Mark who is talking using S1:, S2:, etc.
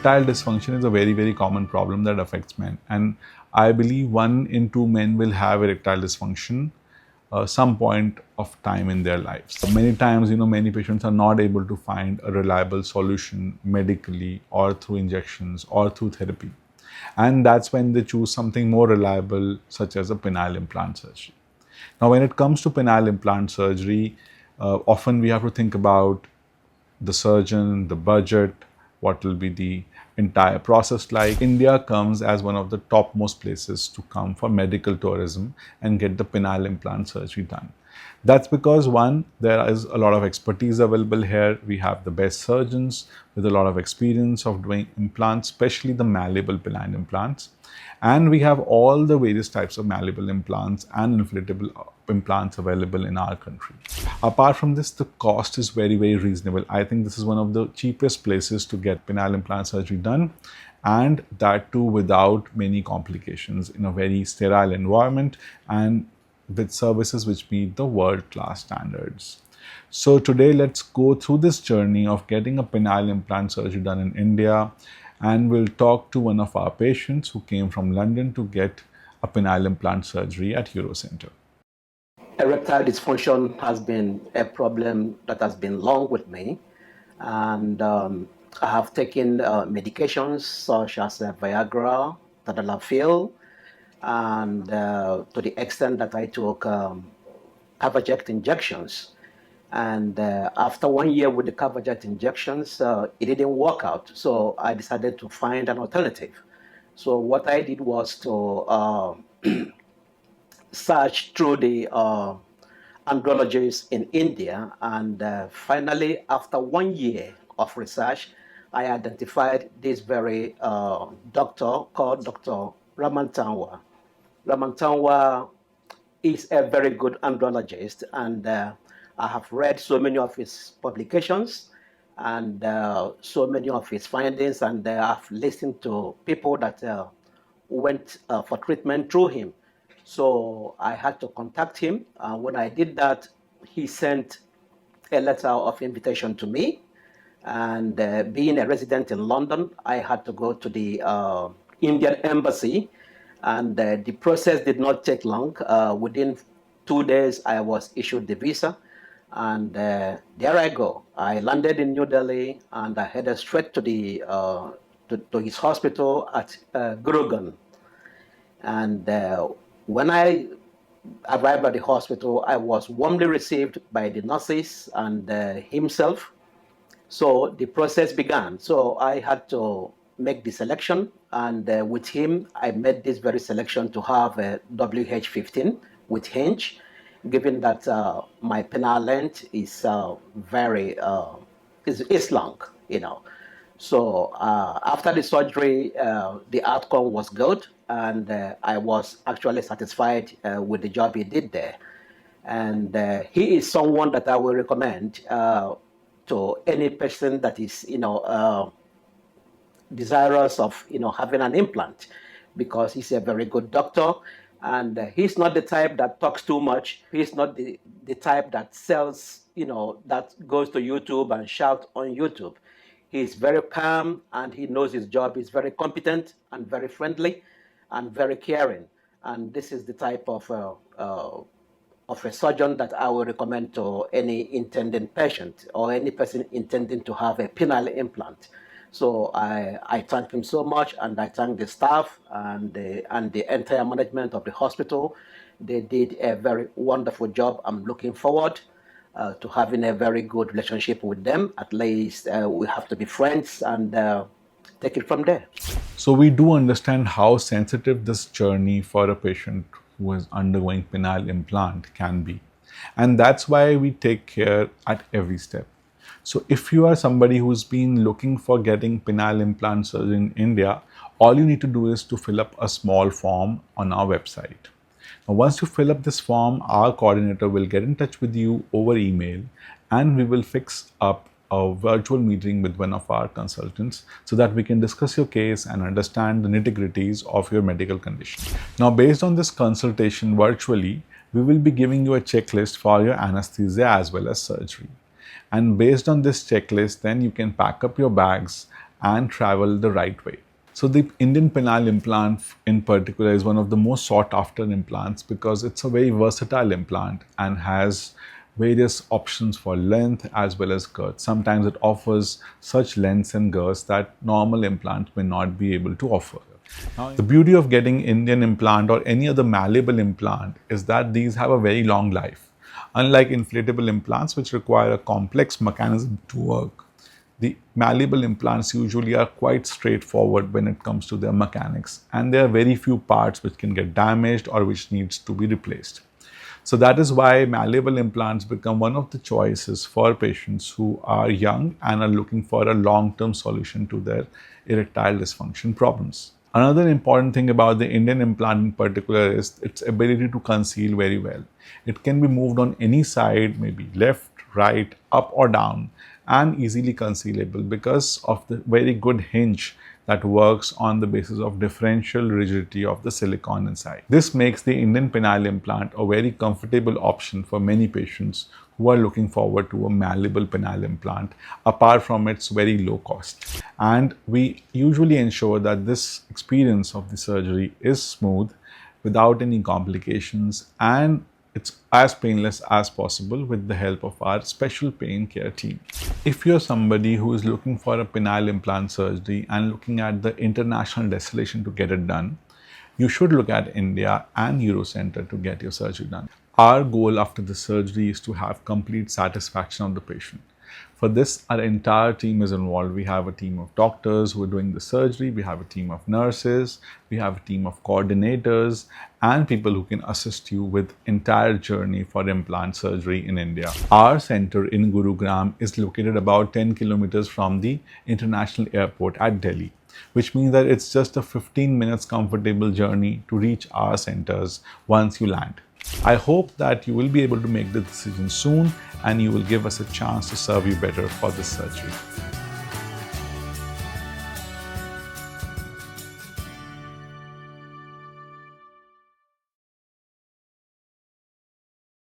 S1: Erectile dysfunction is a very common problem that affects men, and I believe 1 in 2 men will have erectile dysfunction some point of time in their lives. So many times, many patients are not able to find a reliable solution medically or through injections or through therapy. And that's when they choose something more reliable, such as a penile implant surgery. Now, when it comes to penile implant surgery, often we have to think about the surgeon, the budget, what will be the entire process like. India comes as one of the topmost places to come for medical tourism and get the penile implant surgery done. That's because one, there is a lot of expertise available here. We have the best surgeons with a lot of experience of doing implants, especially the malleable penile implants. And we have all the various types of malleable implants and inflatable implants available in our country. Apart from this, the cost is very reasonable. I think this is one of the cheapest places to get penile implant surgery done, and that too without many complications, in a very sterile environment and with services which meet the world-class standards. So today, let's go through this journey of getting a penile implant surgery done in India, and we'll talk to one of our patients who came from London to get a penile implant surgery at Eurocenter.
S2: Erectile dysfunction has been a problem that has been long with me, and I have taken medications such as Viagra, Tadalafil, and to the extent that I took Cavaject injections. And after 1 year with the Cavaject injections, it didn't work out. So I decided to find an alternative. So what I did was to search through the andrologists in India, and finally, after 1 year of research, I identified this very doctor called Dr. Ramantanwa. Ramantanwa is a very good andrologist, and I have read so many of his publications and so many of his findings, and I've listened to people that went for treatment through him. So I had to contact him. When I did that, he sent a letter of invitation to me. And being a resident in London, I had to go to the Indian embassy. And the process did not take long. Within 2 days, I was issued the visa. And there I go. I landed in New Delhi, and I headed straight to the to his hospital at Gurugram. And when I arrived at the hospital, I was warmly received by the nurses and himself. So the process began. So I had to make the selection, and with him, I made this very selection to have a WH15 with hinge, given that my penile length is is long, So after the surgery, the outcome was good, and I was actually satisfied with the job he did there. And he is someone that I will recommend to any person that is, desirous of, having an implant, because he's a very good doctor. And he's not the type that talks too much. He's not the type that sells, that goes to YouTube and shouts on YouTube. He's very calm, and he knows his job. He's very competent and very friendly and very caring. And this is the type of a surgeon that I would recommend to any intending patient or any person intending to have a penile implant. So I thank him so much, and I thank the staff and the entire management of the hospital. They did a very wonderful job. I'm looking forward to having a very good relationship with them. At least we have to be friends and take it from there.
S1: So we do understand how sensitive this journey for a patient who is undergoing penile implant can be. And that's why we take care at every step. So if you are somebody who's been looking for getting penile implant surgery in India, all you need to do is to fill up a small form on our website. Now, once you fill up this form, our coordinator will get in touch with you over email, and we will fix up a virtual meeting with one of our consultants so that we can discuss your case and understand the nitty-gritties of your medical condition. Now, based on this consultation virtually, we will be giving you a checklist for your anesthesia as well as surgery. And based on this checklist, then you can pack up your bags and travel the right way. So the Indian penile implant in particular is one of the most sought after implants because it's a very versatile implant and has various options for length as well as girth. Sometimes it offers such lengths and girths that normal implants may not be able to offer. Now, the beauty of getting Indian implant or any other malleable implant is that these have a very long life. Unlike inflatable implants, which require a complex mechanism to work, the malleable implants usually are quite straightforward when it comes to their mechanics, and there are very few parts which can get damaged or which needs to be replaced. So that is why malleable implants become one of the choices for patients who are young and are looking for a long-term solution to their erectile dysfunction problems. Another important thing about the Indian implant in particular is its ability to conceal very well. It can be moved on any side, maybe left, right, up or down, and easily concealable because of the very good hinge that works on the basis of differential rigidity of the silicone inside. This makes the Indian penile implant a very comfortable option for many patients who are looking forward to a malleable penile implant apart from its very low cost. And we usually ensure that this experience of the surgery is smooth without any complications, and it's as painless as possible with the help of our special pain care team. If you're somebody who is looking for a penile implant surgery and looking at the international destination to get it done, you should look at India and Eurocenter to get your surgery done. Our goal after the surgery is to have complete satisfaction of the patient. For this, our entire team is involved. We have a team of doctors who are doing the surgery, we have a team of nurses, we have a team of coordinators, and people who can assist you with entire journey for implant surgery in India. Our center in Gurugram is located about 10 kilometers from the international airport at Delhi, which means that it's just a 15 minutes comfortable journey to reach our centers once you land. I hope that you will be able to make the decision soon and you will give us a chance to serve you better for this surgery.